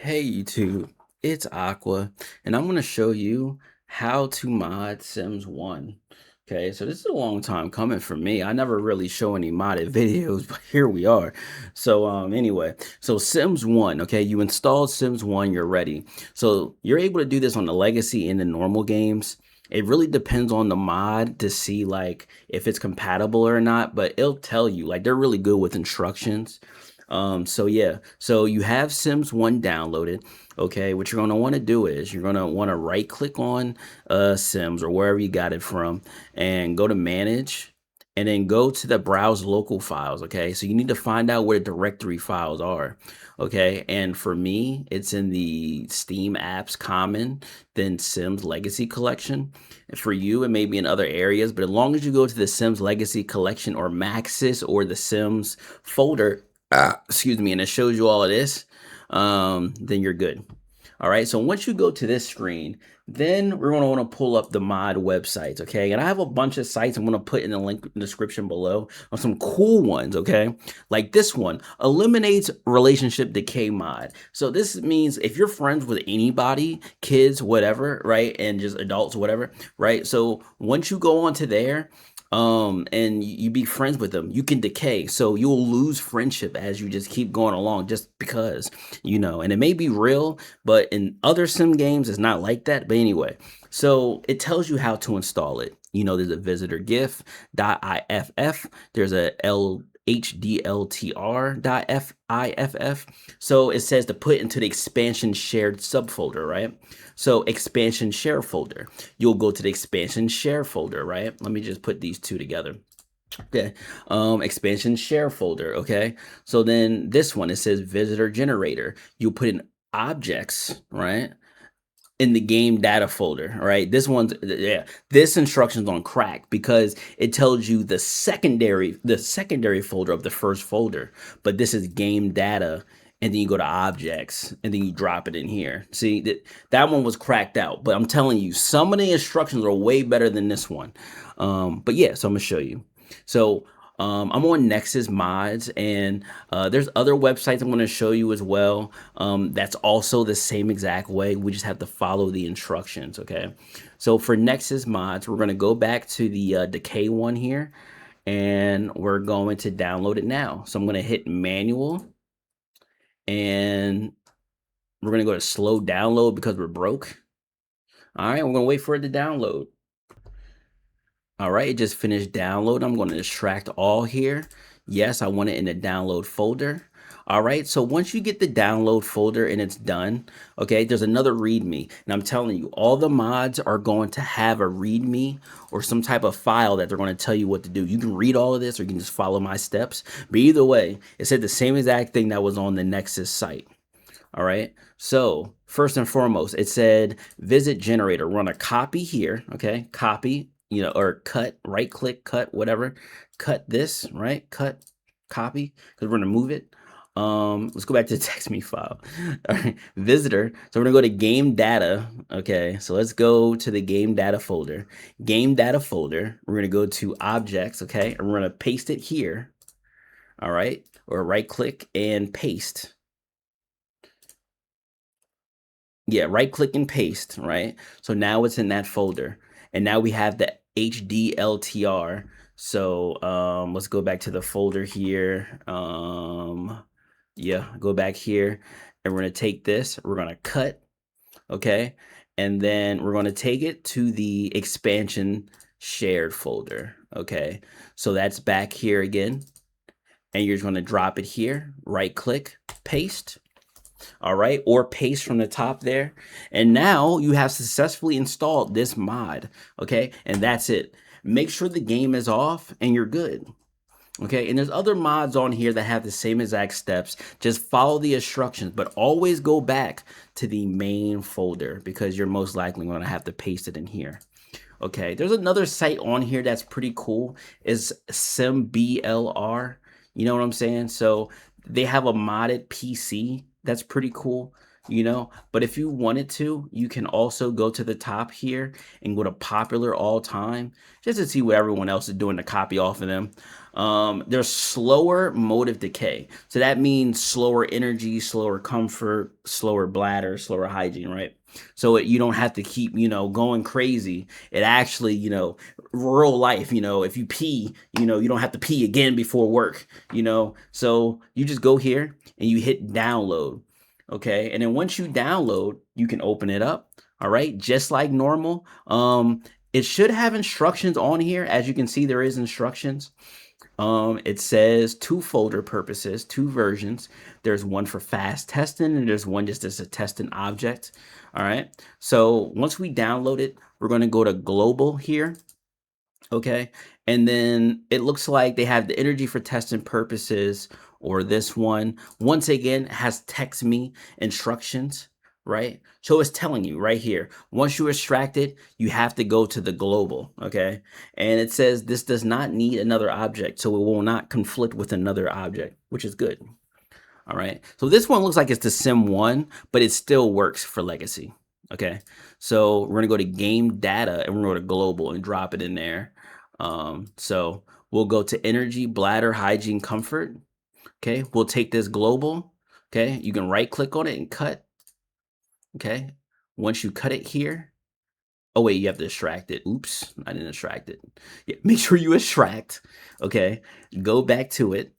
Hey YouTube, it's Aqua, and I'm going to show you how to mod Sims 1. Okay, so this is a long time coming for me. I never really show any modded videos, but here we are. So anyway, so Sims 1, okay, you installed Sims 1, you're ready. So you're able to do this on the legacy and the normal games. It really depends on the mod to see like if it's compatible or not, but it'll tell you like they're really good with instructions. So yeah, so you have Sims 1 downloaded. Okay, what you're gonna want to do is you're gonna want to right click on Sims or wherever you got it from and go to manage and then go to the browse local files. Okay, so you need to find out where the directory files are. Okay, and for me, it's in the Steam apps common, then Sims Legacy collection. And for you, it may be in other areas, but as long as you go to the Sims Legacy collection or Maxis or the Sims folder, excuse me, and it shows you all of this, then you're good. All right, so once you go to this screen, then we're going to want to pull up the mod websites, okay? And I have a bunch of sites I'm going to put in the link in the description below on some cool ones, okay? Like this one, eliminates relationship decay mod. So this means if you're friends with anybody, kids, whatever, right? And just adults, whatever, right? So once you go onto there, and you be friends with them, you can decay, so you'll lose friendship as you just keep going along just because, and it may be real, but in other sim games it's not like that. But anyway, so it tells you how to install it. There's a visitor gif.iff, there's a hdltr.fiff. So it says to put into the expansion shared subfolder, right? So expansion share folder, you'll go to the expansion share folder, right? Let me just put these two together. Okay, expansion share folder. Okay, so then this one, it says visitor generator, you put in objects, right, in the game data folder. Right, this one's, yeah, this instruction's on crack because it tells you the secondary folder of the first folder, but this is game data, and then you go to objects and then you drop it in here. See, that one was cracked out, but I'm telling you, some of the instructions are way better than this one. But yeah, so I'm gonna show you. So I'm on Nexus Mods, and there's other websites I'm going to show you as well. That's also the same exact way. We just have to follow the instructions, okay? So for Nexus Mods, we're going to go back to the Decay one here, and we're going to download it now. So I'm going to hit Manual, and we're going to go to Slow Download because we're broke. All right, we're going to wait for it to download. All right, it just finished download. I'm going to extract all here. Yes, I want it in the download folder. All right, so once you get the download folder and it's done, okay, there's another README. And I'm telling you, all the mods are going to have a README or some type of file that they're going to tell you what to do. You can read all of this or you can just follow my steps. But either way, it said the same exact thing that was on the Nexus site. All right, so first and foremost, it said visit generator. We're going to copy here, okay, copy, or cut, right click, cut, whatever, cut this, right, cut, copy, because we're going to move it. Let's go back to the text me file. All right, visitor. So we're gonna go to game data. Okay, so let's go to the game data folder. Game data folder. We're gonna go to objects. Okay, and we're gonna paste it here. All right, or right click and paste. Yeah, right click and paste, right? So now it's in that folder. And now we have the HDLTR. So let's go back to the folder here. Yeah, go back here, and we're gonna take this, we're gonna cut, okay? And then we're gonna take it to the expansion shared folder, okay? So that's back here again. And you're just gonna drop it here, right click, paste. All right, or paste from the top there, and now you have successfully installed this mod, okay? And that's it. Make sure the game is off and you're good, okay? And there's other mods on here that have the same exact steps. Just follow the instructions, but always go back to the main folder because you're most likely going to have to paste it in here. Okay, there's another site on here that's pretty cool, is SimBLR. You know what I'm saying? So they have a modded PC that's pretty cool, but if you wanted to, you can also go to the top here and go to popular all time just to see what everyone else is doing to copy off of them. There's slower motive decay. So that means slower energy, slower comfort, slower bladder, slower hygiene, right? So you don't have to keep, going crazy. It actually, real life, if you pee, you don't have to pee again before work, So you just go here and you hit download. Okay. And then once you download, you can open it up. All right. Just like normal. It should have instructions on here. As you can see, there is instructions. It says 2 folder purposes, 2 versions. There's one for fast testing and there's one just as a testing object. All right. So once we download it, we're going to go to global here. Okay. And then it looks like they have the energy for testing purposes, or this one. Once again, has text me instructions, right? So it's telling you right here, once you extract it, you have to go to the global. Okay. And it says this does not need another object, so it will not conflict with another object, which is good. All right. So this one looks like it's the Sim 1, but it still works for Legacy. Okay. So we're going to go to game data and we're going to go to global and drop it in there. So we'll go to energy, bladder, hygiene, comfort. Okay. We'll take this global. Okay. You can right click on it and cut. Okay. Once you cut it here. Oh, wait, you have to extract it. Oops. I didn't extract it. Yeah, make sure you extract. Okay. Go back to it.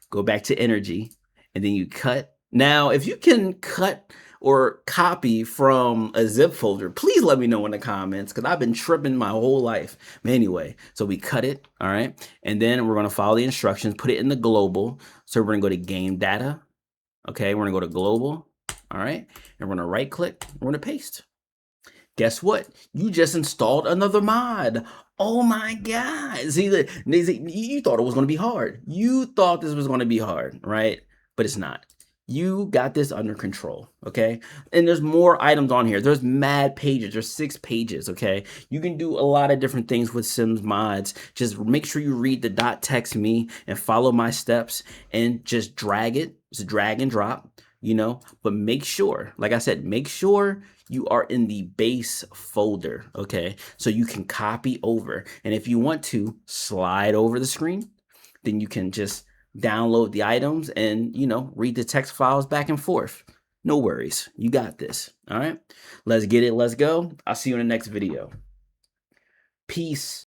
Go back to energy. And then you cut. Now, if you can cut or copy from a zip folder, please let me know in the comments because I've been tripping my whole life. But anyway, so we cut it, all right? And then we're going to follow the instructions, put it in the global. So we're going to go to game data, okay? We're going to go to global, all right? And we're going to right click, we're going to paste. Guess what? You just installed another mod. Oh my God. See, you thought it was going to be hard. You thought this was going to be hard, right? But it's not. You got this under control, okay? And there's more items on here. There's mad pages. There's 6 pages, okay? You can do a lot of different things with Sims mods. Just make sure you read the .text me and follow my steps and just drag it. Just drag and drop, but make sure, like I said, make sure you are in the base folder, okay? So you can copy over. And if you want to slide over the screen, then you can just download the items and, read the text files back and forth. No worries. You got this. All right. Let's get it. Let's go. I'll see you in the next video. Peace.